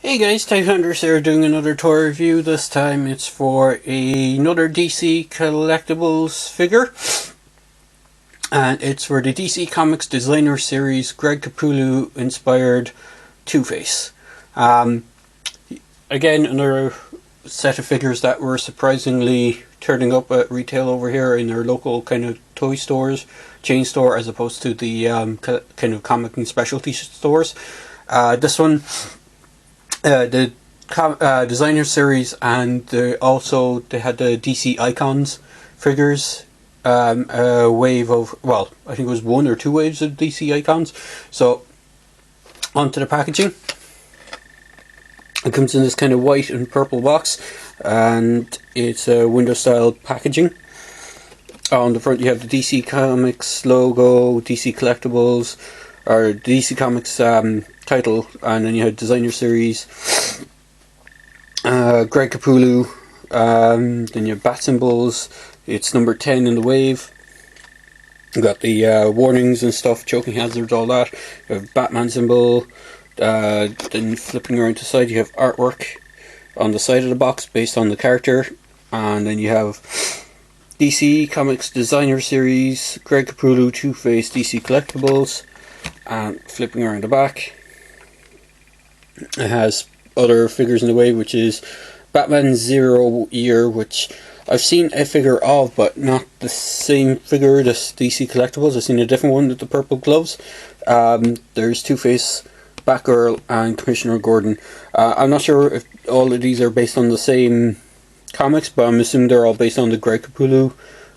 Hey guys, Type Hunters here doing another toy review. This time it's for another DC Collectibles figure. And it's for the DC Comics Designer Series Greg Capullo inspired Two-Face. Again, another set of figures that were surprisingly turning up at retail over here in our local kind of toy stores, chain store, as opposed to the kind of comic and specialty stores. This one, the designer series, and also they had the DC Icons figures, a wave of, well, I think it was one or two waves of DC Icons. So onto the packaging. It comes in this kind of white and purple box, and it's a window style packaging. On the front you have the DC Comics logo, DC Collectibles, or DC Comics title, and then you have designer series, Greg Capullo, then you have bat symbols. It's number 10 in the wave. You've got the warnings and stuff, choking hazards, all that. You have Batman symbol. Then flipping around to the side you have artwork on the side of the box based on the character, and then you have DC Comics Designer Series, Greg Capullo, Two-Face, DC Collectibles. And flipping around the back, it has other figures in the way, which is Batman Zero Year, which I've seen a figure of, but not the same figure as DC Collectibles. I've seen a different one with the purple gloves. There's Two-Face, Batgirl, and Commissioner Gordon. I'm not sure if all of these are based on the same comics, but I'm assuming they're all based on the Greg Capullo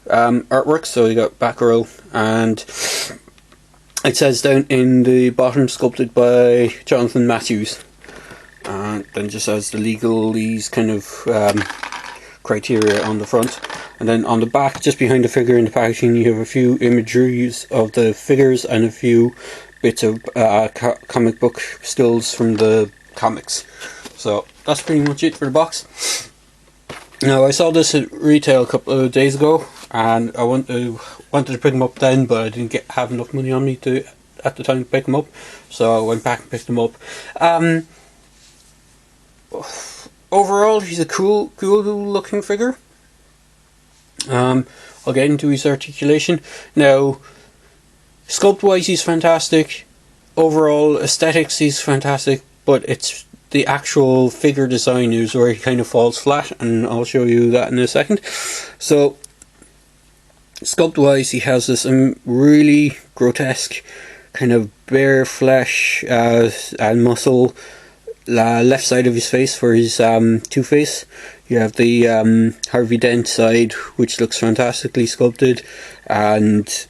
artwork. So you got Batgirl, and it says down in the bottom, sculpted by Jonathan Matthews. And then just has the legalese kind of criteria on the front. And then on the back, just behind the figure in the packaging, you have a few imageries of the figures and a few bits of comic book stills from the comics. So that's pretty much it for the box. Now, I saw this at retail a couple of days ago, and I wanted to pick them up then, but I didn't have enough money on me to at the time to pick them up, so I went back and picked them up. Overall, he's a cool looking figure. I'll get into his articulation. Now, sculpt wise he's fantastic, overall aesthetics he's fantastic, but it's the actual figure design is where he kind of falls flat, and I'll show you that in a second. So sculpt wise he has this really grotesque kind of bare flesh and muscle left side of his face for his Two-Face. You have the Harvey Dent side, which looks fantastically sculpted, and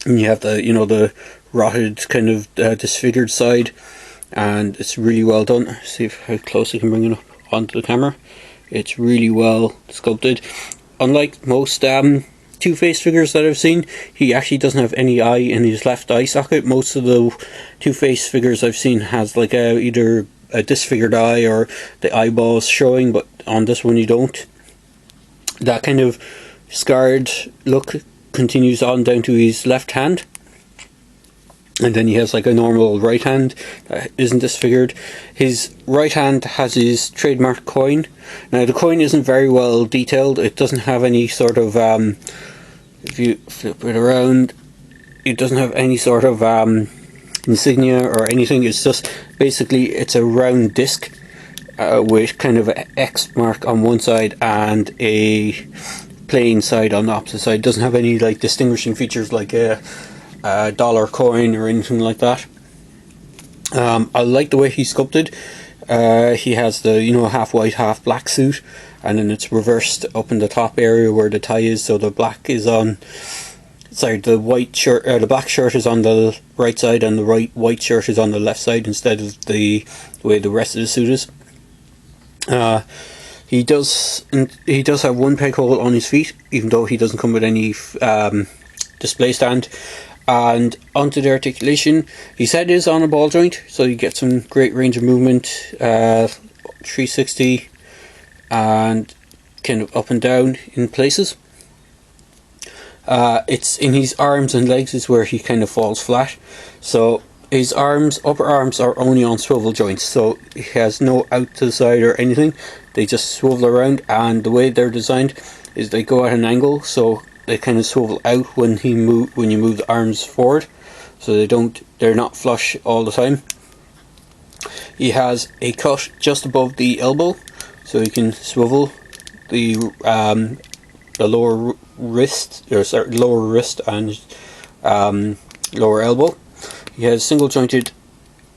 you have the the rotted kind of disfigured side, and it's really well done. See how close I can bring it up onto the camera. It's really well sculpted. Unlike most Two-Face figures that I've seen, he actually doesn't have any eye in his left eye socket. Most of the Two-Face figures I've seen has like either a disfigured eye or the eyeballs showing, but on this one you don't. That kind of scarred look continues on down to his left hand, and then he has like a normal right hand that isn't disfigured. His right hand has his trademark coin. Now the coin isn't very well detailed. It doesn't have any sort of if you flip it around, it doesn't have any sort of insignia or anything. It's just basically it's a round disc with kind of an X mark on one side and a plain side on the opposite side. It doesn't have any like distinguishing features like a dollar coin or anything like that. I like the way he's sculpted. He has the half white half black suit, and then it's reversed up in the top area where the tie is, so the black is on, sorry, the white shirt, the black shirt is on the right side and the white shirt is on the left side instead of the way the rest of the suit is. He does have one peg hole on his feet, even though he doesn't come with any display stand. And onto the articulation, his head is on a ball joint, so you get some great range of movement, 360, and kind of up and down in places. It's in his arms and legs is where he kind of falls flat. So His arms, upper arms, are only on swivel joints, so he has no out to the side or anything. They just swivel around, and the way they're designed is they go at an angle, so they kind of swivel out when you move the arms forward, so they're not flush all the time. He has a cut just above the elbow, so you can swivel the lower wrist, and lower elbow. He has single jointed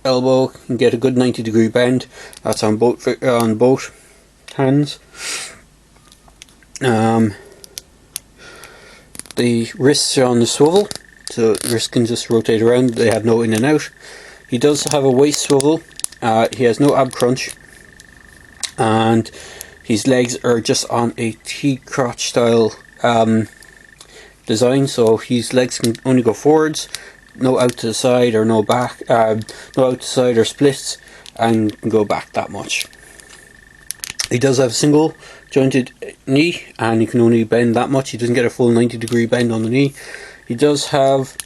elbow, can get a good 90-degree bend. That's on both hands. The wrists are on the swivel, so the wrist can just rotate around. They have no in and out. He does have a waist swivel. He has no ab crunch, and his legs are just on a T-crotch style design, so his legs can only go forwards, no out to the side or no back, no out to the side or splits, and can go back that much. He does have a single jointed knee, and he can only bend that much. He doesn't get a full 90-degree bend on the knee. He does have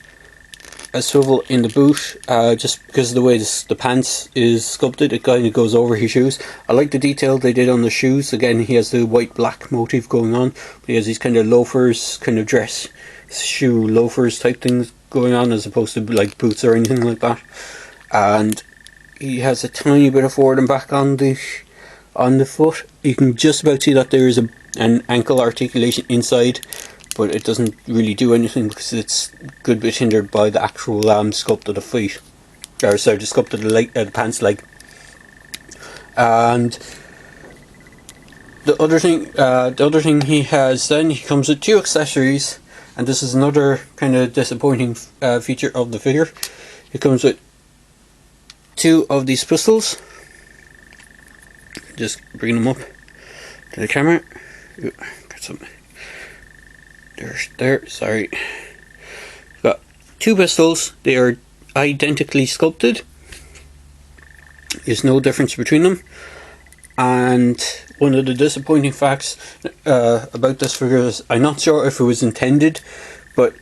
a swivel in the boot, just because of the way the pants is sculpted. It kind of goes over his shoes. I like the detail they did on the shoes. Again, he has the white black motif going on, but he has these kind of loafers, kind of dress shoe loafers type things going on, as opposed to like boots or anything like that. And he has a tiny bit of forward and back on the foot. You can just about see that there is an ankle articulation inside, but it doesn't really do anything because it's a good bit hindered by the actual sculpt of the feet, or sorry, the sculpt of the pants leg. And the other thing he has, then he comes with 2 accessories, and this is another kind of disappointing feature of the figure. He comes with 2 of these pistols. Just bring them up to the camera. Ooh, got something. There, sorry. Got 2 pistols. They are identically sculpted. There's no difference between them. And one of the disappointing facts about this figure is, I'm not sure if it was intended, but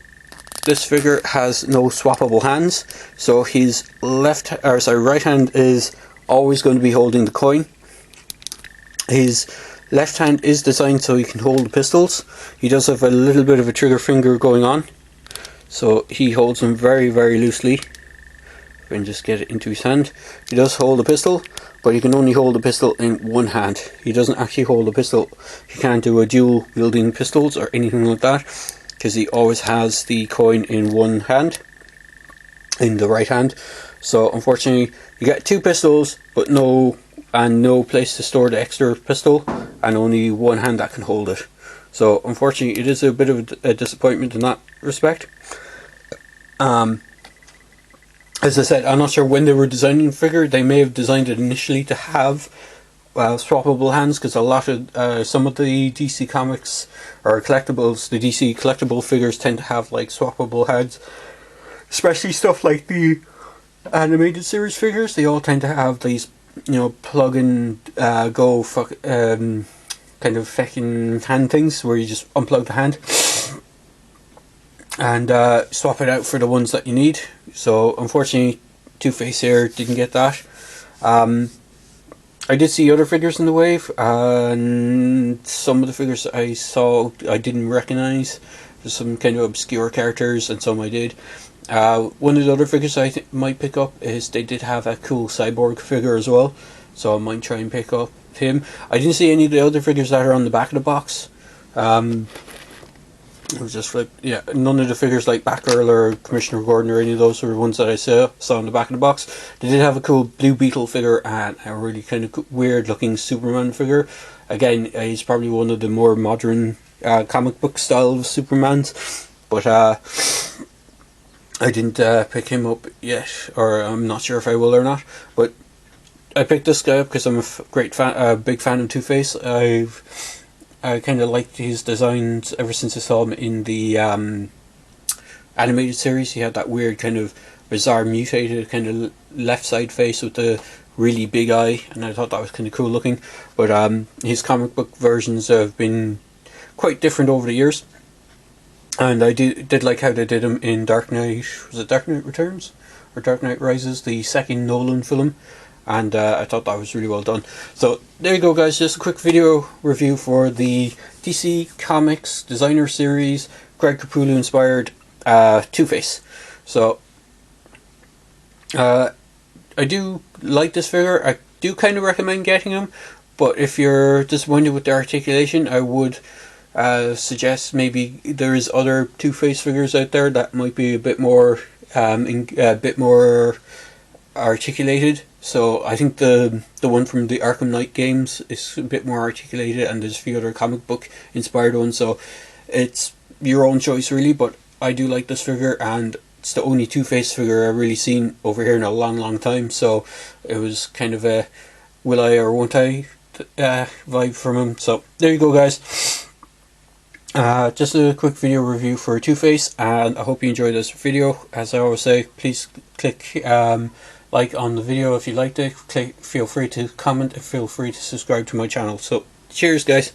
this figure has no swappable hands. So his right hand is always going to be holding the coin. His left hand is designed so he can hold the pistols. He does have a little bit of a trigger finger going on, so he holds them very, very loosely. If I can just get it into his hand. He does hold a pistol, but he can only hold the pistol in one hand. He doesn't actually hold a pistol. He can't do a dual wielding pistols or anything like that, because he always has the coin in one hand, in the right hand. So unfortunately, you get 2 pistols, but no place to store the extra pistol, and only one hand that can hold it. So unfortunately, it is a bit of a disappointment in that respect. As I said, I'm not sure when they were designing the figure. They may have designed it initially to have swappable hands, because a lot of some of the DC comics or collectibles, the DC collectible figures tend to have like swappable hands, especially stuff like the animated series figures. They all tend to have these, plug and go kind of feckin' hand things where you just unplug the hand and swap it out for the ones that you need. So unfortunately, Two-Face here didn't get that. I did see other figures in the wave, and some of the figures I saw I didn't recognise. There's some kind of obscure characters, and some I did. One of the other figures I might pick up is they did have a cool cyborg figure as well, so I might try and pick up him. I didn't see any of the other figures that are on the back of the box. It was just like, yeah, none of the figures like Batgirl or Commissioner Gordon or any of those were ones that I saw on the back of the box. They did have a cool Blue Beetle figure and a really kind of weird looking Superman figure. Again, he's probably one of the more modern comic book style of Supermans, but I didn't pick him up yet, or I'm not sure if I will or not. But I picked this guy up because I'm a big fan of Two-Face. I kind of liked his designs ever since I saw him in the animated series. He had that weird kind of bizarre mutated kind of left side face with the really big eye, and I thought that was kind of cool looking. But his comic book versions have been quite different over the years, and I did like how they did him in Dark Knight. Was it Dark Knight Returns? or Dark Knight Rises, the second Nolan film, and I thought that was really well done. So there you go, guys, just a quick video review for the DC Comics Designer Series Greg Capullo inspired Two-Face. So I do like this figure. I do kind of recommend getting him, but if you're disappointed with the articulation, I would suggest maybe there's other Two-Face figures out there that might be a bit more articulated. So I think the one from the Arkham Knight games is a bit more articulated, and there's a few other comic book inspired ones. So it's your own choice really, but I do like this figure, and it's the only Two-Face figure I've really seen over here in a long time. So it was kind of a will I or won't I vibe from him. So there you go, guys. Just a quick video review for Two-Face, and I hope you enjoyed this video. As I always say, please click like on the video if you liked it. Feel free to comment and feel free to subscribe to my channel. So cheers, guys.